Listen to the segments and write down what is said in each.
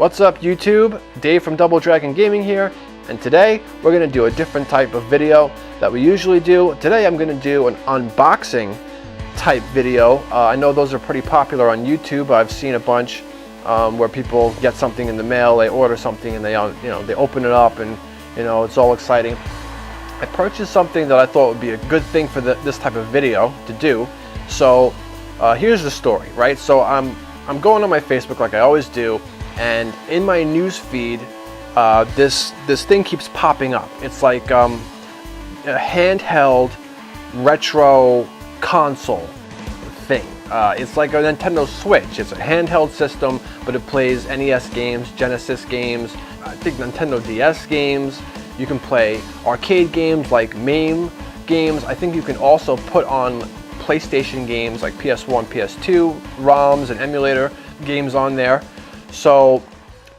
What's up YouTube? Dave from Double Dragon Gaming here, and today we're going to do a different type of video that we usually do. Today I'm going to do an unboxing type video. I know those are pretty popular on YouTube. I've seen a bunch where people get something in the mail, they order something and they open it up and it's all exciting. I purchased something that I thought would be a good thing for this type of video to do. So here's the story, right? So I'm going on my Facebook like I always do, and in my news feed this thing keeps popping up. It's like a handheld retro console thing. It's like a Nintendo Switch. It's a handheld system, but it plays NES games, Genesis games, I think Nintendo DS games. You can play arcade games like MAME games. I think you can also put on PlayStation games like PS1, PS2, ROMs and emulator games on there. So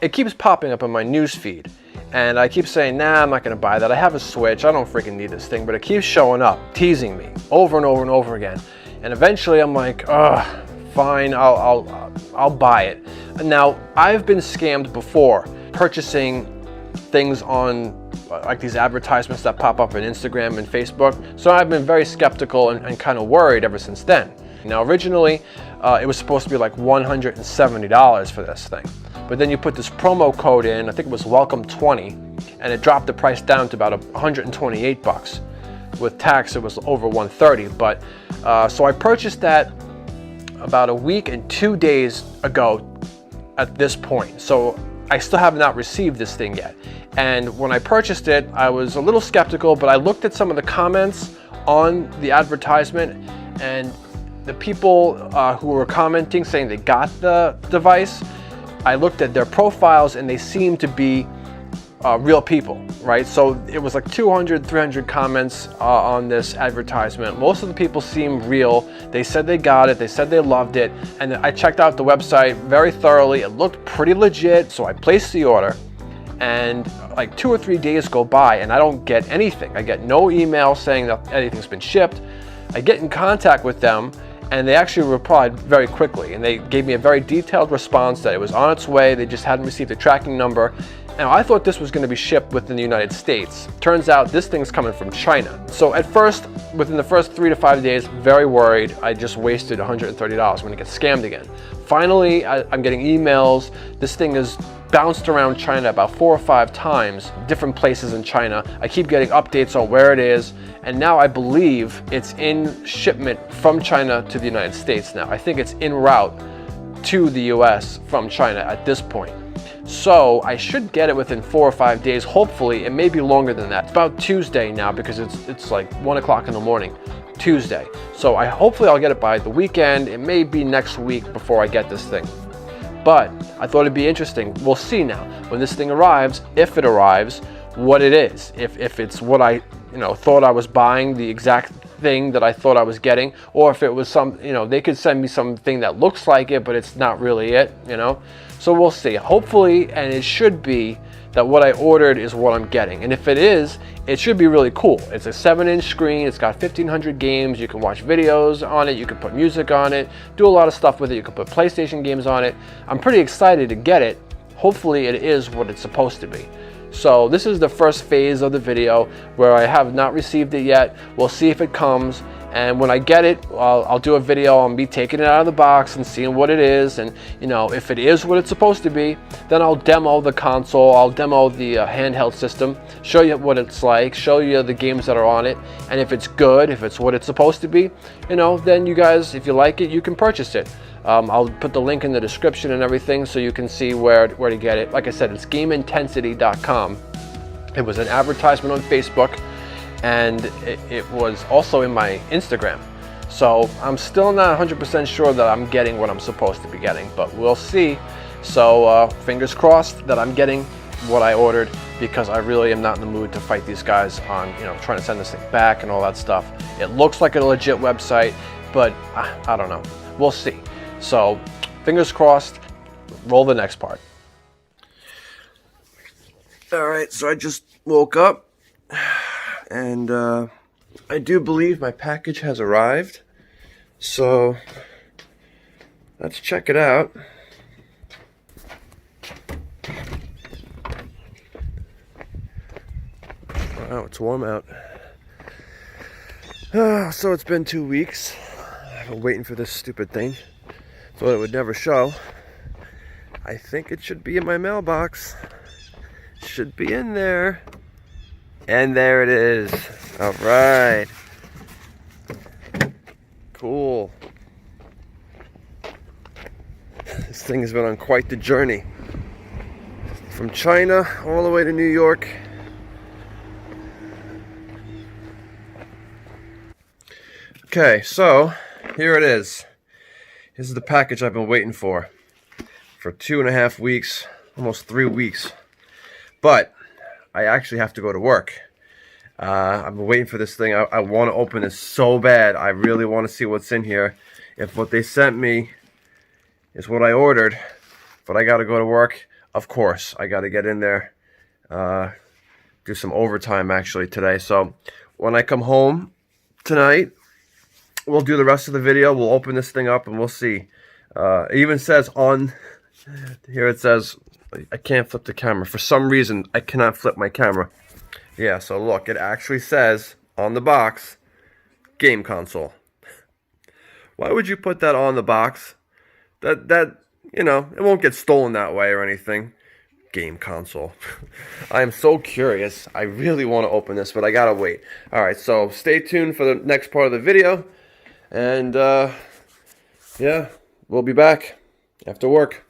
it keeps popping up on my news feed, and I keep saying, nah, I'm not gonna buy that. I have a Switch, I don't freaking need this thing, but it keeps showing up, teasing me over and over and over again. And eventually I'm like, ugh, fine, I'll buy it. Now, I've been scammed before purchasing things on like these advertisements that pop up on Instagram and Facebook. So I've been very skeptical and kind of worried ever since then. Now originally, it was supposed to be like $170 for this thing. But then you put this promo code in, I think it was welcome20, and it dropped the price down to about 128 bucks. With tax, it was over 130. But so I purchased that about a week and 2 days ago at this point. So I still have not received this thing yet. And when I purchased it, I was a little skeptical, but I looked at some of the comments on the advertisement, and the people who were commenting saying they got the device, I looked at their profiles and they seemed to be real people, right? So it was like 200, 300 comments on this advertisement. Most of the people seemed real. They said they got it, they said they loved it, and I checked out the website very thoroughly. It looked pretty legit, so I placed the order, and like 2 or 3 days go by and I don't get anything. I get no email saying that anything's been shipped. I get in contact with them, and they actually replied very quickly, and they gave me a very detailed response that it was on its way, they just hadn't received a tracking number. Now, I thought this was going to be shipped within the United States. Turns out this thing's coming from China. So at first, within the first 3 to 5 days, very worried. I just wasted $130. I'm going to get scammed again. Finally, I'm getting emails. This thing is bounced around China about 4 or 5 times, different places in China. I keep getting updates on where it is, and now I believe it's in shipment from China to the United States now. I think it's en route to the US from China at this point. So I should get it within 4 or 5 days. Hopefully, it may be longer than that. It's about Tuesday now because it's like 1 o'clock in the morning, Tuesday. So hopefully I'll get it by the weekend. It may be next week before I get this thing. But I thought it'd be interesting. We'll see now when this thing arrives, if it arrives, what it is. If it's what I thought I was buying, the exact thing that I thought I was getting, or if it was some, they could send me something that looks like it, but it's not really it, So we'll see. Hopefully, and it should be, that what I ordered is what I'm getting. And if it is, it should be really cool. It's a 7-inch screen. It's got 1,500 games. You can watch videos on it. You can put music on it. Do a lot of stuff with it. You can put PlayStation games on it. I'm pretty excited to get it. Hopefully, it is what it's supposed to be. So this is the first phase of the video where I have not received it yet. We'll see if it comes, and when I get it, I'll do a video on me taking it out of the box and seeing what it is, and if it is what it's supposed to be, then I'll demo the console, I'll demo the handheld system, show you what it's like, show you the games that are on it, and if it's good, if it's what it's supposed to be, then you guys, if you like it, you can purchase it. I'll put the link in the description and everything so you can see where to get it. Like I said, it's GameIntensity.com. It was an advertisement on Facebook, and it was also in my Instagram. So I'm still not 100% sure that I'm getting what I'm supposed to be getting, but we'll see. So fingers crossed that I'm getting what I ordered, because I really am not in the mood to fight these guys on trying to send this thing back and all that stuff. It looks like a legit website, but I don't know. We'll see. So fingers crossed. Roll the next part. All right, so I just woke up, and I do believe my package has arrived. So let's check it out. it's warm out. So it's been 2 weeks. I've been waiting for this stupid thing. Thought it would never show. I think it should be in my mailbox. Should be in there. And there it is. All right. Cool. This thing has been on quite the journey. From China all the way to New York. Okay, so here it is. This is the package I've been waiting for 2.5 weeks, almost 3 weeks. But I actually have to go to work. I've been waiting for this thing. I want to open this so bad. I really want to see what's in here. If what they sent me is what I ordered, but I got to go to work, of course, I got to get in there, do some overtime actually today. So when I come home tonight, we'll do the rest of the video. We'll open this thing up and we'll see. It even says on here, it says, I can't flip the camera. For some reason, I cannot flip my camera. Yeah, so look, it actually says on the box, game console. Why would you put that on the box? That you know, it won't get stolen that way or anything. Game console. I am so curious. I really want to open this, but I gotta wait. Alright, so stay tuned for the next part of the video. And, yeah, we'll be back after work.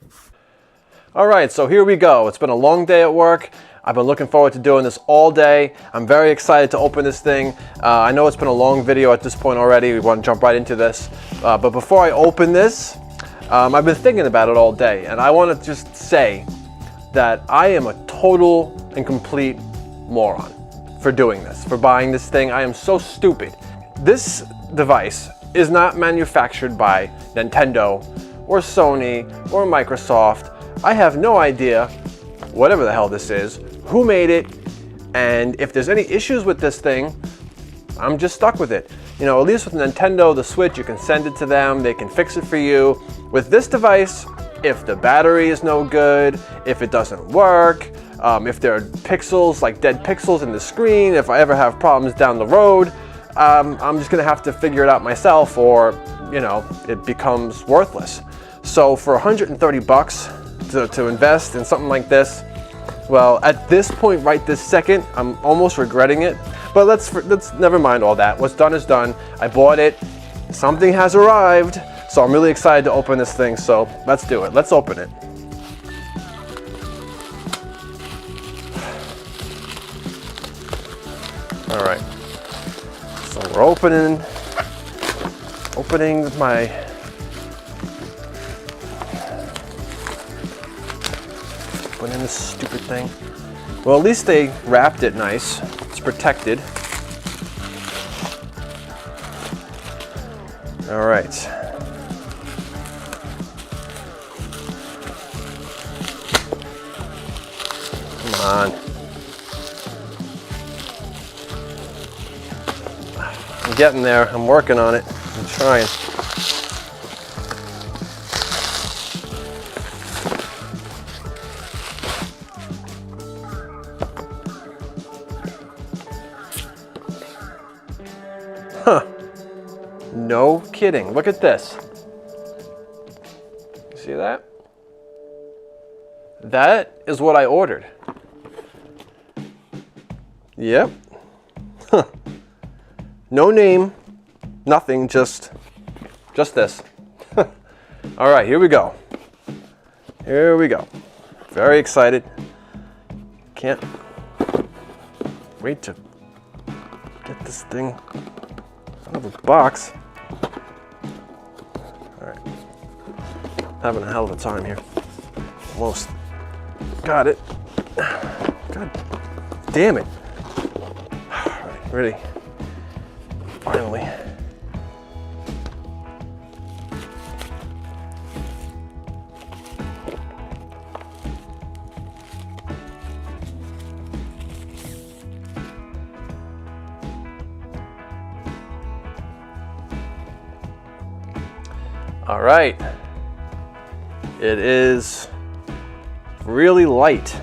Alright, so here we go. It's been a long day at work. I've been looking forward to doing this all day. I'm very excited to open this thing. I know it's been a long video at this point already. We want to jump right into this. But before I open this, I've been thinking about it all day. And I want to just say that I am a total and complete moron for doing this, for buying this thing. I am so stupid. This device is not manufactured by Nintendo or Sony or Microsoft. I have no idea, whatever the hell this is, who made it, and if there's any issues with this thing, I'm just stuck with it. You know, at least with Nintendo, the Switch, you can send it to them, they can fix it for you. With this device, if the battery is no good, if it doesn't work, if there are pixels, like dead pixels in the screen, if I ever have problems down the road, I'm just gonna have to figure it out myself, or, you know, it becomes worthless. So for 130 bucks to invest in something like this, well, at this point, right this second, I'm almost regretting it. But let's never mind all that. What's done is done. I bought it. Something has arrived. So I'm really excited to open this thing. So let's do it. Let's open it. All right. So we're opening my in this stupid thing. Well, at least they wrapped it nice. It's protected. All right. Come on. I'm getting there. I'm working on it. I'm trying. Huh. No kidding. Look at this. You see that? That is what I ordered. Yep. Huh. No name, nothing, just this. All right, here we go. Here we go. Very excited. Can't wait to get this thing out of the box. All right, having a hell of a time here. Almost got it. God damn it. All right, ready. Finally. All right, it is really light,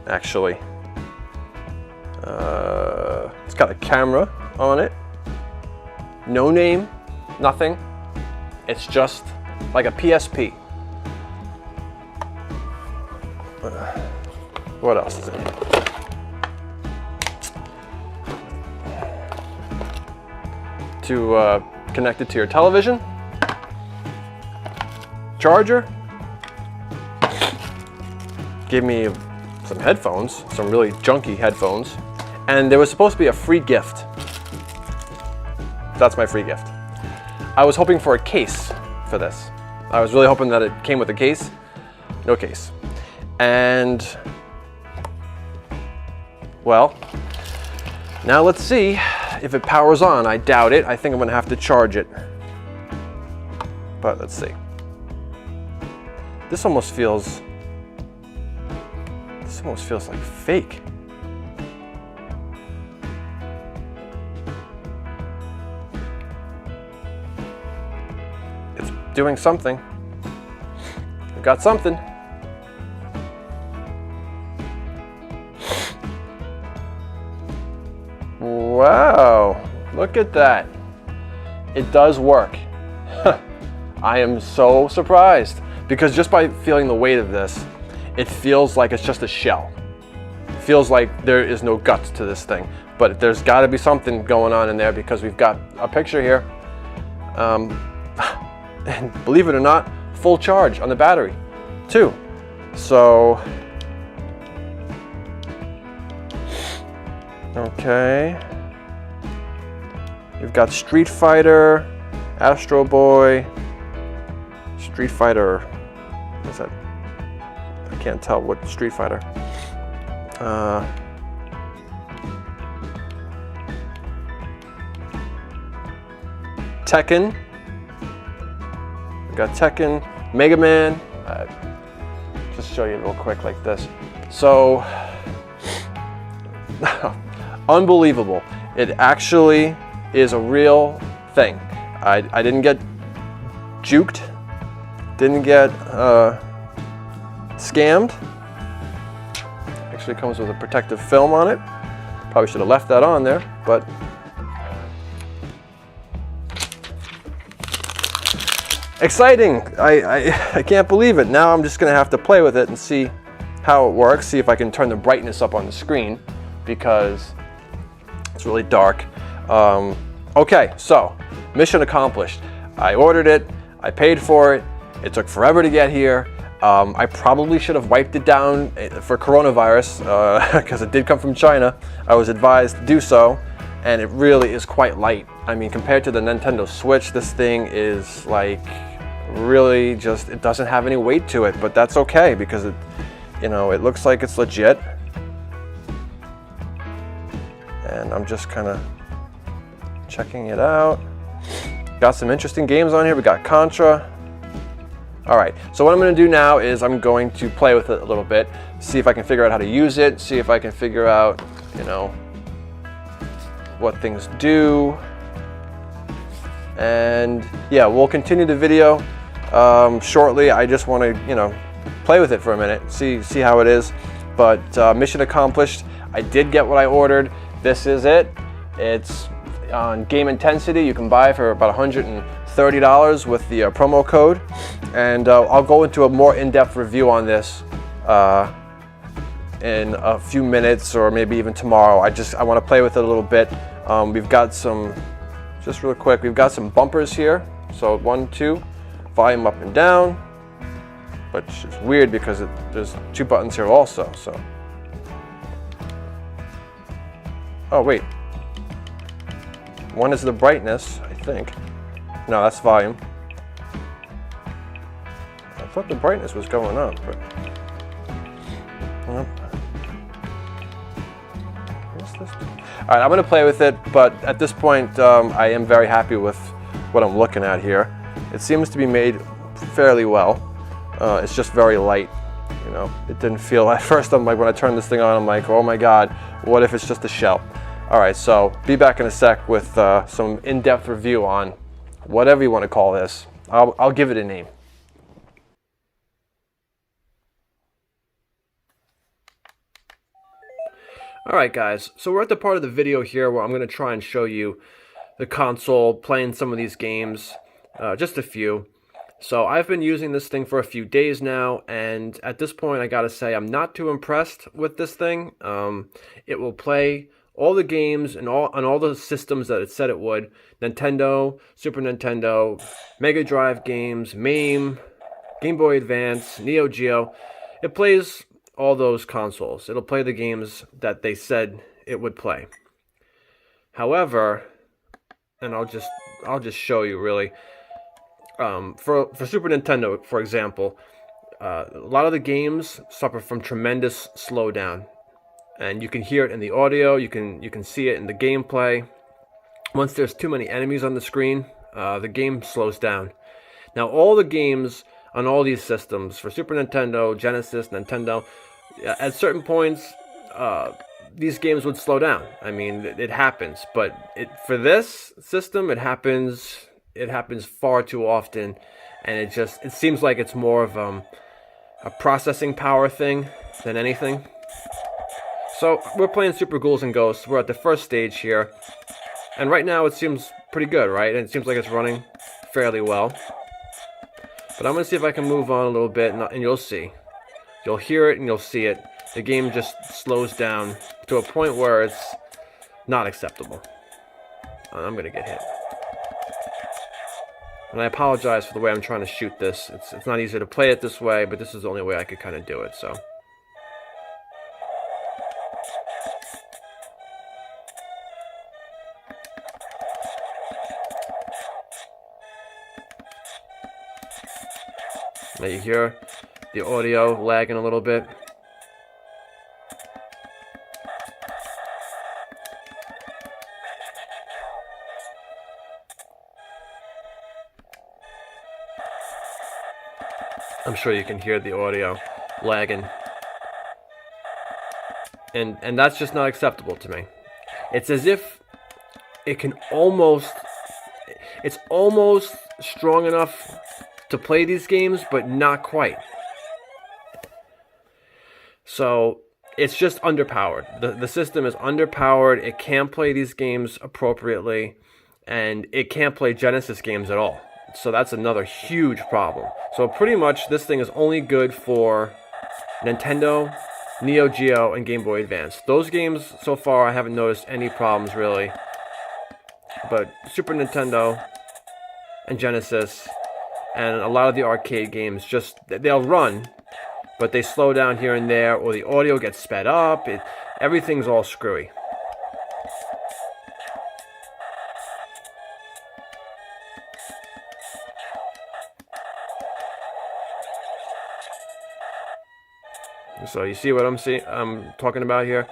actually. It's got a camera on it. No name, nothing. It's just like a PSP. What else is in here? To connect it to your television. Charger. Gave me some headphones, some really junky headphones. And there was supposed to be a free gift. That's my free gift. I was hoping for a case for this. I was really hoping that it came with a case. No case. And, well, now let's see if it powers on. I doubt it. I think I'm gonna have to charge it. But let's see. This almost feels like fake. It's doing something. We've got something. Wow, look at that. It does work. I am so surprised because just by feeling the weight of this, it feels like it's just a shell. It feels like there is no guts to this thing, but there's got to be something going on in there because we've got a picture here. And believe it or not, full charge on the battery too. So, okay. We've got Street Fighter, Astro Boy, Street Fighter, what's that? I can't tell what Street Fighter. Tekken. We've got Tekken, Mega Man. Just show you real quick like this. So, unbelievable. It actually is a real thing. I didn't get juked, didn't get scammed. Actually comes with a protective film on it. Probably should have left that on there, but exciting. I can't believe it. Now I'm just gonna have to play with it and see how it works, see if I can turn the brightness up on the screen because it's really dark. Okay, so mission accomplished. I ordered it, I paid for it, it took forever to get here. I probably should have wiped it down for coronavirus because it did come from China. I was advised to do so, and it really is quite light. I mean, compared to the Nintendo Switch, this thing is like really just, it doesn't have any weight to it, but that's okay because it, you know, it looks like it's legit. And I'm just kind of checking it out. Got some interesting games on here. We got Contra. All right, so what I'm gonna do now is I'm going to play with it a little bit, see if I can figure out how to use it, see if I can figure out, you know, what things do. And yeah, we'll continue the video shortly. I just want to, you know, play with it for a minute, see how it is. But mission accomplished. I did get what I ordered. This is it. It's on Game Intensity. You can buy for about $130 with the promo code. And I'll go into a more in-depth review on this in a few minutes or maybe even tomorrow. I want to play with it a little bit. We've got some, just real quick, we've got some bumpers here. So 1, 2, volume up and down. But it's weird because there's 2 buttons here also. So, oh wait, one is the brightness, I think. No, that's volume. I thought the brightness was going up, but what's this? All right, I'm gonna play with it, but at this point, I am very happy with what I'm looking at here. It seems to be made fairly well. It's just very light, you know. It didn't feel, at first I'm like, when I turned this thing on, I'm like, oh my God, what if it's just a shell? All right, so be back in a sec with some in-depth review on whatever you want to call this. I'll give it a name. Alright guys, so we're at the part of the video here where I'm going to try and show you the console, playing some of these games, just a few. So I've been using this thing for a few days now, and at this point I gotta say I'm not too impressed with this thing. It will play all the games and on all the systems that it said it would. Nintendo, Super Nintendo, Mega Drive games, MAME, Game Boy Advance, Neo Geo. It plays all those consoles. It'll play the games that they said it would play. However, and I'll just show you really. For Super Nintendo, for example, a lot of the games suffer from tremendous slowdown, and you can hear it in the audio. You can see it in the gameplay. Once there's too many enemies on the screen, the game slows down. Now, all the games on all these systems, for Super Nintendo, Genesis, Nintendo, at certain points, these games would slow down. I mean, it happens, but for this system, it happens far too often, and it seems like it's more of a processing power thing than anything. So we're playing Super Ghouls and Ghosts. We're at the first stage here, and right now it seems pretty good, right? And it seems like it's running fairly well. But I'm gonna see if I can move on a little bit, and you'll see. You'll hear it and you'll see it. The game just slows down to a point where it's not acceptable. I'm gonna get hit. And I apologize for the way I'm trying to shoot this. It's not easy to play it this way, but this is the only way I could kind of do it, so. Now you hear the audio lagging a little bit. I'm sure you can hear the audio lagging. And that's just not acceptable to me. It's as if it's almost strong enough to play these games, but not quite. So it's just underpowered. The system is underpowered. It can't play these games appropriately, and it can't play Genesis games at all. So that's another huge problem. So pretty much this thing is only good for Nintendo, Neo Geo, and Game Boy Advance. Those games, so far, I haven't noticed any problems really. But Super Nintendo and Genesis and a lot of the arcade games, they'll run, but they slow down here and there, or the audio gets sped up. Everything's all screwy. So you see what I'm talking about here?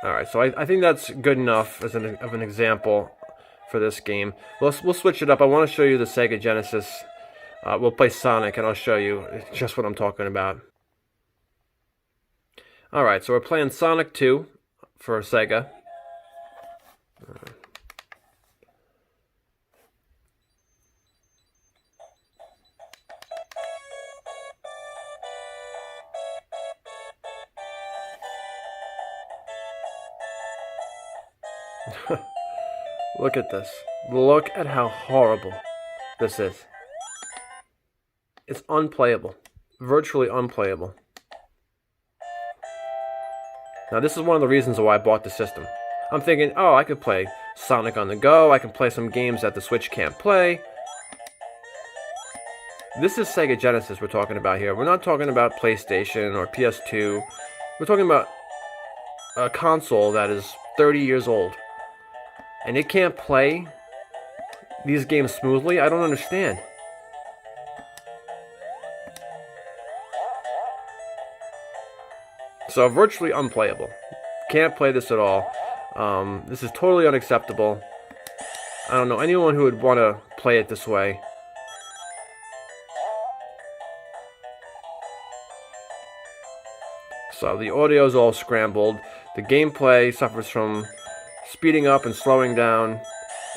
Alright, so I think that's good enough as an example for this game. We'll switch it up. I want to show you the Sega Genesis. We'll play Sonic, and I'll show you just what I'm talking about. Alright, so we're playing Sonic 2 for Sega. Look at this. Look at how horrible this is. It's unplayable. Virtually unplayable. Now this is one of the reasons why I bought the system. I'm thinking, oh, I could play Sonic on the go. I can play some games that the Switch can't play. This is Sega Genesis we're talking about here. We're not talking about PlayStation or PS2. We're talking about a console that is 30 years old. And it can't play these games smoothly? I don't understand. So virtually unplayable. Can't play this at all. This is totally unacceptable. I don't know anyone who would want to play it this way. So the audio is all scrambled. The gameplay suffers from speeding up and slowing down.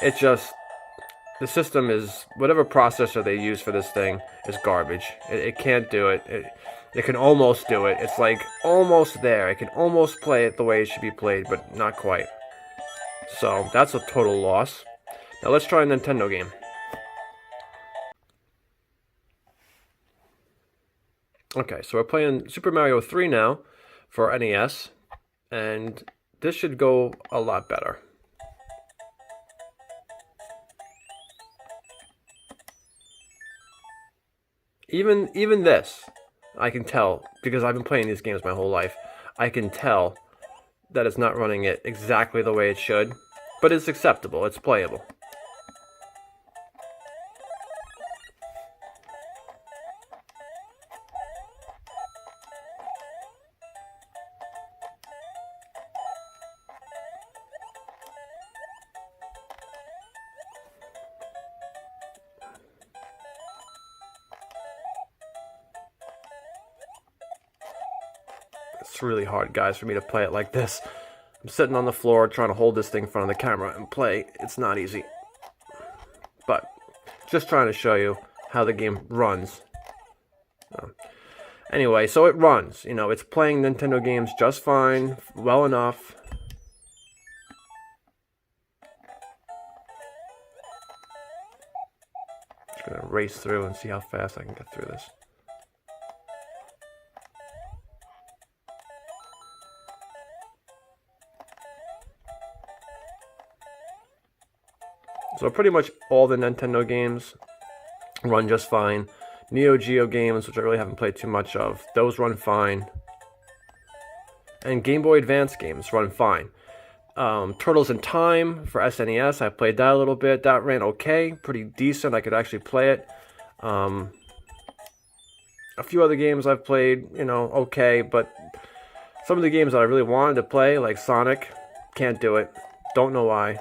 The system is, whatever processor they use for this thing is garbage. It can't do it. It can almost do it. It's like almost there. It can almost play it the way it should be played, but not quite. So that's a total loss. Now let's try a Nintendo game. Okay, so we're playing Super Mario 3 now for NES, and this should go a lot better. Even this, I can tell, because I've been playing these games my whole life, I can tell that it's not running it exactly the way it should, but it's acceptable, it's playable. It's really hard, guys, for me to play it like this. I'm sitting on the floor trying to hold this thing in front of the camera and play. It's not easy. But just trying to show you how the game runs. Anyway, so it runs. You know, it's playing Nintendo games just fine, well enough. Just gonna race through and see how fast I can get through this. So pretty much all the Nintendo games run just fine. Neo Geo games, which I really haven't played too much of, those run fine. And Game Boy Advance games run fine. Turtles in Time for SNES, I played that a little bit. That ran okay, pretty decent. I could actually play it. A few other games I've played, you know, okay, but some of the games that I really wanted to play, like Sonic, can't do it. Don't know why.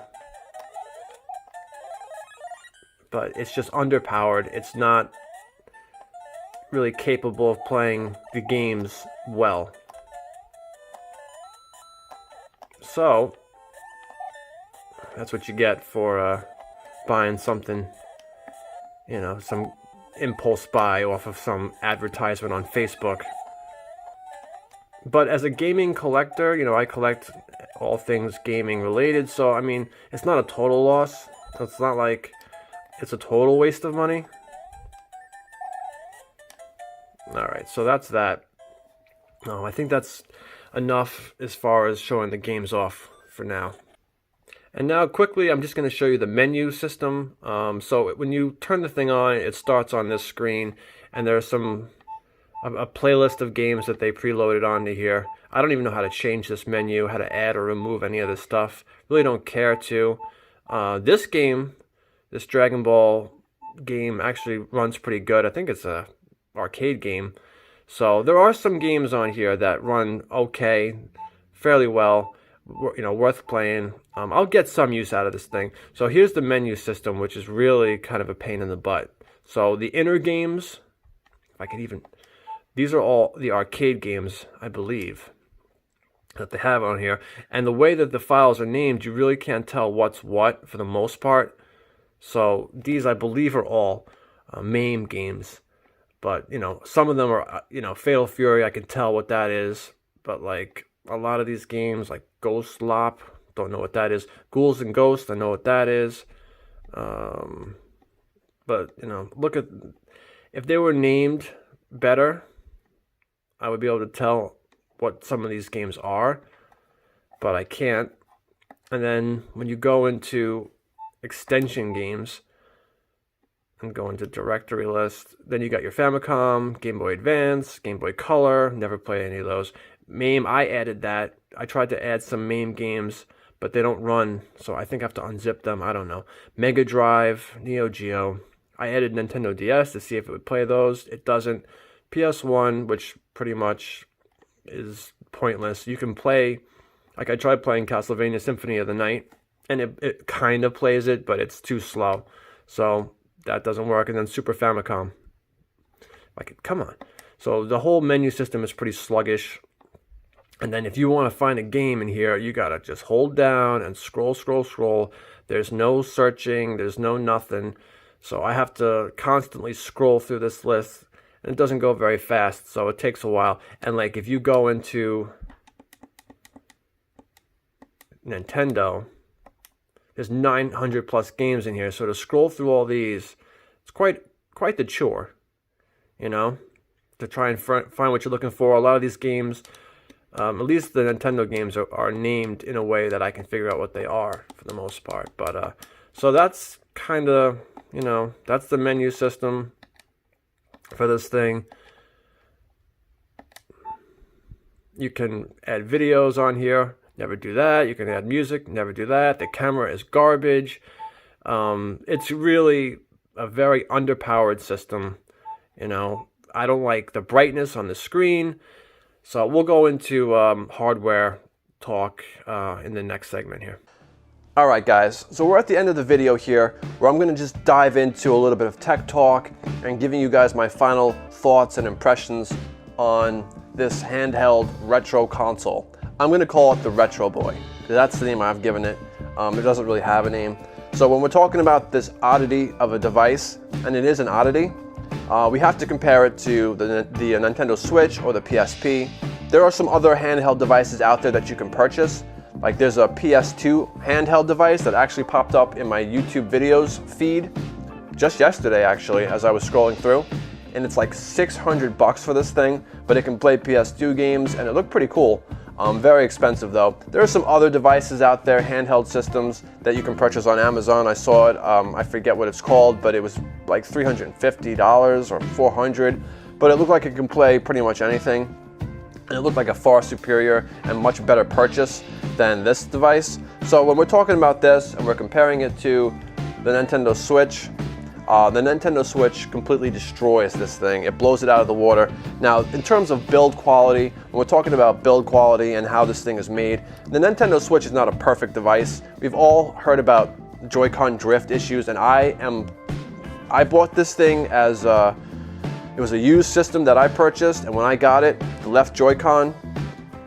But it's just underpowered. It's not really capable of playing the games well. So that's what you get for buying something, you know, some impulse buy off of some advertisement on Facebook. But as a gaming collector, you know, I collect all things gaming related, so I mean, it's not a total loss. It's not like it's a total waste of money. Alright, so that's that. I think that's enough as far as showing the games off for now. And now quickly, I'm just going to show you the menu system. So when you turn the thing on, it starts on this screen, and there's a playlist of games that they preloaded onto here. I don't even know how to change this menu, how to add or remove any of this stuff. Really don't care to. This game, this Dragon Ball game, actually runs pretty good. I think it's a arcade game. So there are some games on here that run okay, fairly well, you know, worth playing. I'll get some use out of this thing. So here's the menu system, which is really kind of a pain in the butt. So the inner games, if I could even, these are all the arcade games, I believe, that they have on here. And the way that the files are named, you really can't tell what's what for the most part. So these, I believe, are all MAME games. But, you know, some of them are, you know, Fatal Fury, I can tell what that is. But, like, a lot of these games, like Ghost Lop, don't know what that is. Ghouls and Ghosts, I know what that is. But, you know, look at, if they were named better, I would be able to tell what some of these games are. But I can't. And then when you go into extension games and go into directory list, then you got your Famicom, Game Boy Advance, Game Boy Color. Never played any of those. MAME, I added that. I tried to add some MAME games, but they don't run, so I think I have to unzip them. I don't know. Mega Drive, Neo Geo. I added Nintendo DS to see if it would play those. It doesn't. PS1, which pretty much is pointless. You can play, like I tried playing Castlevania Symphony of the Night, and it kind of plays it, but it's too slow. So that doesn't work. And then Super Famicom. Like, come on. So the whole menu system is pretty sluggish. And then if you want to find a game in here, you got to just hold down and scroll, scroll, scroll. There's no searching. There's no nothing. So I have to constantly scroll through this list. and it doesn't go very fast, so it takes a while. And like if you go into Nintendo, there's 900 plus games in here, so to scroll through all these, it's quite the chore, you know, to try and find what you're looking for. A lot of these games, at least the Nintendo games, are named in a way that I can figure out what they are for the most part. But so that's kind of, you know, that's the menu system for this thing. You can add videos on here. Never do that. You can add music. Never do that. The camera is garbage. It's really a very underpowered system. You know, I don't like the brightness on the screen. So we'll go into hardware talk in the next segment here. All right, guys. So we're at the end of the video here, where I'm going to just dive into a little bit of tech talk and giving you guys my final thoughts and impressions on this handheld retro console. I'm going to call it the Retro Boy, because that's the name I've given it. It doesn't really have a name. So when we're talking about this oddity of a device, and it is an oddity, we have to compare it to the Nintendo Switch or the PSP. There are some other handheld devices out there that you can purchase. Like there's a PS2 handheld device that actually popped up in my YouTube videos feed just yesterday, actually, as I was scrolling through. And it's like $600 for this thing, but it can play PS2 games, and it looked pretty cool. Very expensive though. There are some other devices out there, handheld systems, that you can purchase on Amazon. I saw it, I forget what it's called, but it was like $350 or $400. But it looked like it can play pretty much anything. And it looked like a far superior and much better purchase than this device. So when we're talking about this and we're comparing it to the Nintendo Switch, the Nintendo Switch completely destroys this thing. It blows it out of the water. Now, in terms of build quality, when we're talking about build quality and how this thing is made, the Nintendo Switch is not a perfect device. We've all heard about Joy-Con drift issues, and I bought this thing as it was a used system that I purchased, and when I got it, the left Joy-Con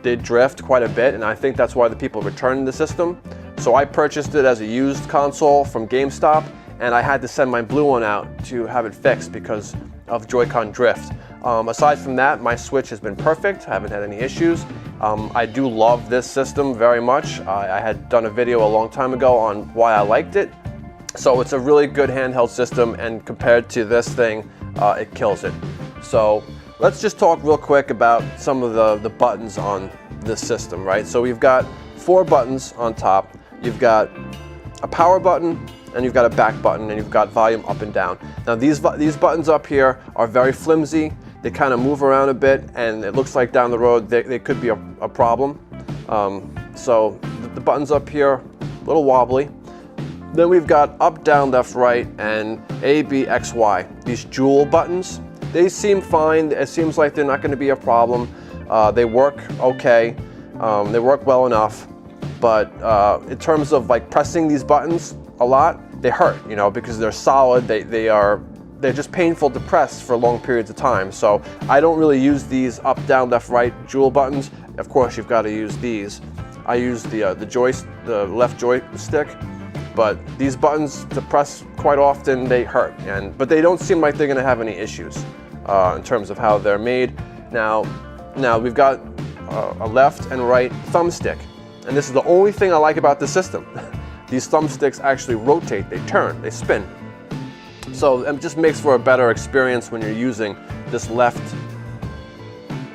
did drift quite a bit, and I think that's why the people returned the system. So I purchased it as a used console from GameStop, and I had to send my blue one out to have it fixed because of Joy-Con drift. Aside from that, my Switch has been perfect. I haven't had any issues. I do love this system very much. I had done a video a long time ago on why I liked it. So it's a really good handheld system, and compared to this thing, it kills it. So let's just talk real quick about some of the buttons on this system, right? So we've got 4 buttons on top. You've got a power button, and you've got a back button, and you've got volume up and down. Now these buttons up here are very flimsy. They kind of move around a bit, and it looks like down the road they could be a problem. So the buttons up here, a little wobbly. Then we've got up, down, left, right, and A, B, X, Y. These jewel buttons, they seem fine. It seems like they're not going to be a problem. They work okay. They work well enough. But in terms of like pressing these buttons a lot, they hurt, you know, because they're solid. They're just painful to press for long periods of time. So I don't really use these up, down, left, right jewel buttons. Of course, you've got to use these. I use the left joystick, but these buttons to press quite often, they hurt. But they don't seem like they're going to have any issues in terms of how they're made. Now we've got a left and right thumbstick, and this is the only thing I like about the system. These thumbsticks actually rotate, they turn, they spin. So it just makes for a better experience when you're using this left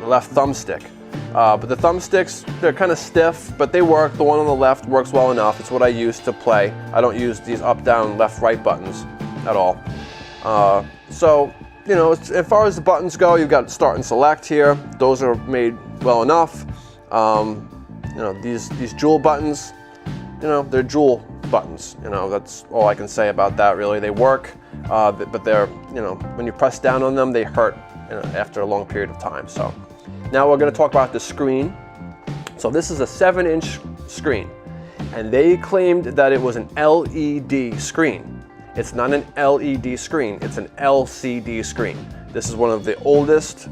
thumbstick. But the thumbsticks, they're kind of stiff, but they work. The one on the left works well enough. It's what I use to play. I don't use these up, down, left, right buttons at all. So, you know, as far as the buttons go, you've got start and select here. Those are made well enough. You know, these jewel buttons, you know, they're jewel buttons. You know, that's all I can say about that, really. They work, but they're, you know, when you press down on them, they hurt, you know, after a long period of time. So now we're going to talk about the screen. So this is a 7-inch screen, and they claimed that it was an LED screen. It's not an LED screen, it's an LCD screen. This is one of the oldest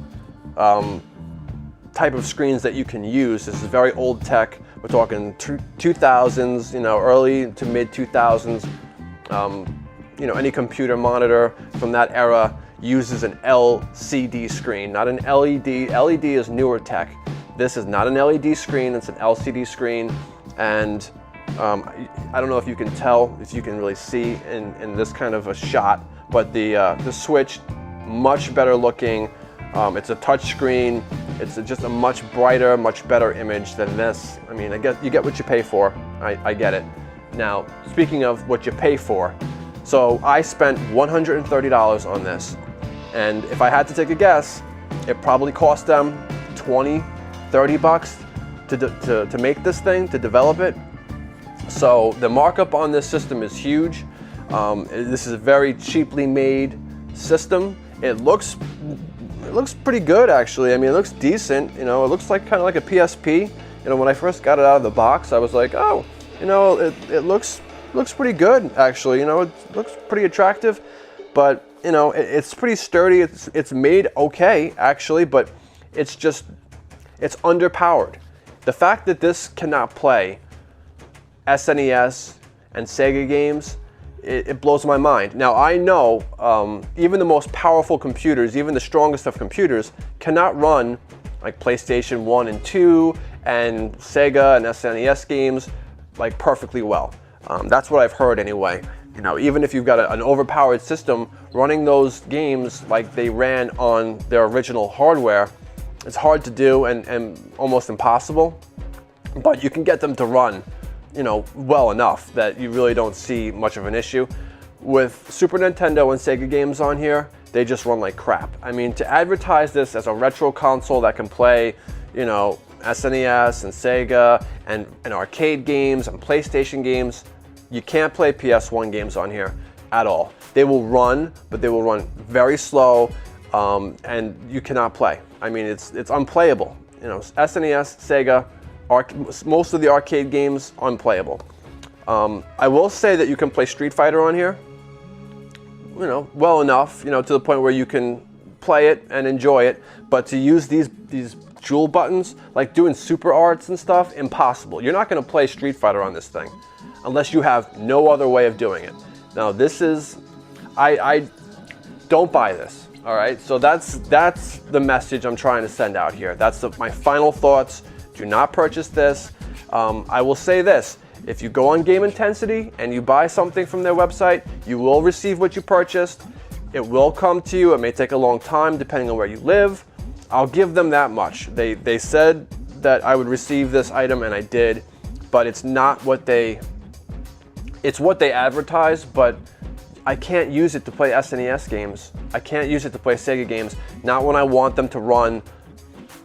type of screens that you can use. This is very old tech. We're talking 2000s, you know, early to mid 2000s. You know, any computer monitor from that era, uses an LCD screen, not an LED. LED is newer tech. This is not an LED screen, it's an LCD screen. And I don't know if you can tell, if you can really see in this kind of a shot, but the Switch, much better looking. It's a touch screen. It's just a much brighter, much better image than this. I mean, you get what you pay for. I get it. Now, speaking of what you pay for, so I spent $130 on this. And if I had to take a guess, it probably cost them 20, 30 bucks to make this thing, to develop it. So the markup on this system is huge. This is a very cheaply made system. It looks pretty good, actually. I mean, it looks decent. You know, it looks like kind of like a PSP. You know, when I first got it out of the box, I was like, oh, you know, it looks pretty good, actually. You know, it looks pretty attractive, but you know, it's pretty sturdy. It's made okay, actually, but it's underpowered. The fact that this cannot play SNES and Sega games, it blows my mind. Now, I know even the most powerful computers, even the strongest of computers, cannot run like PlayStation 1 and 2 and Sega and SNES games like perfectly well. That's what I've heard anyway. You know, even if you've got an overpowered system, running those games like they ran on their original hardware, it's hard to do and almost impossible. But you can get them to run, you know, well enough that you really don't see much of an issue. With Super Nintendo and Sega games on here, they just run like crap. I mean, to advertise this as a retro console that can play, you know, SNES and Sega and arcade games and PlayStation games, you can't play PS1 games on here at all. They will run, but they will run very slow, and you cannot play. I mean, it's unplayable. You know, SNES, Sega, most of the arcade games, unplayable. I will say that you can play Street Fighter on here, you know, well enough, you know, to the point where you can play it and enjoy it, but to use these jewel buttons, like doing super arts and stuff, impossible. You're not gonna play Street Fighter on this thing unless you have no other way of doing it. Now, this is, I don't buy this, all right? So that's the message I'm trying to send out here. That's my final thoughts. Do not purchase this. I will say this, if you go on Game Intensity and you buy something from their website, you will receive what you purchased. It will come to you. It may take a long time depending on where you live. I'll give them that much. They said that I would receive this item, and I did, but it's not what it's what they advertise, but I can't use it to play SNES games. I can't use it to play Sega games, not when I want them to run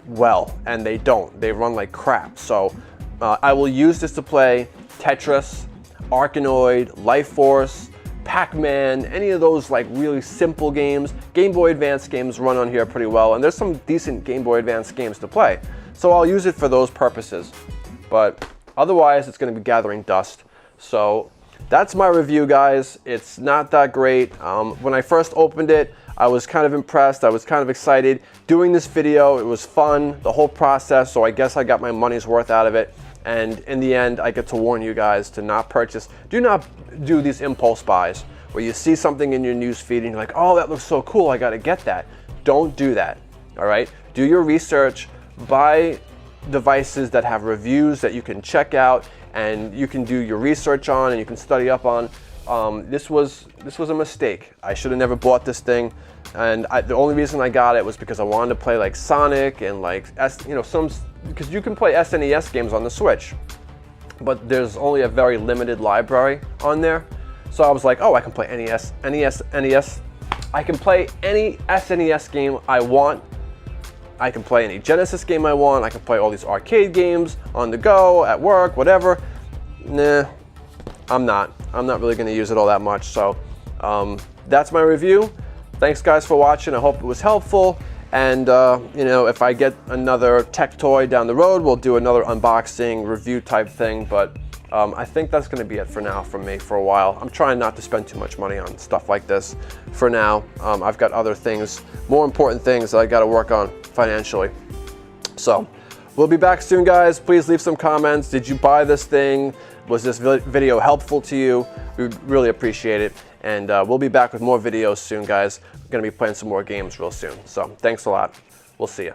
well, and they don't. They run like crap. So I will use this to play Tetris, Arkanoid, Life Force, Pac-Man, any of those like really simple games. Gameboy Advance games run on here pretty well, and there's some decent Gameboy Advance games to play. So I'll use it for those purposes. But otherwise, it's going to be gathering dust. So that's my review, guys. It's not that great. When I first opened it, I was kind of impressed. I was kind of excited. Doing this video, it was fun, the whole process, so I guess I got my money's worth out of it. And in the end, I get to warn you guys to not purchase. Do not do these impulse buys where you see something in your news feed and you're like, oh, that looks so cool, I gotta get that. Don't do that, all right? Do your research, buy devices that have reviews that you can check out and you can do your research on and you can study up on. This was a mistake. I should have never bought this thing, and the only reason I got it was because I wanted to play like Sonic and like because you can play SNES games on the Switch, but there's only a very limited library on there. So I was like, oh, I can play NES. I can play any SNES game I want. I can play any Genesis game I want. I can play all these arcade games on the go, at work, whatever. Nah, I'm not really going to use it all that much. So that's my review. Thanks, guys, for watching. I hope it was helpful. And you know, if I get another tech toy down the road, we'll do another unboxing review type thing. But I think that's going to be it for now from me for a while. I'm trying not to spend too much money on stuff like this for now. I've got other things, more important things that I got to work on financially. So we'll be back soon, guys. Please leave some comments. Did you buy this thing? Was this video helpful to you? We really appreciate it. And we'll be back with more videos soon, guys. We're going to be playing some more games real soon. So thanks a lot. We'll see you.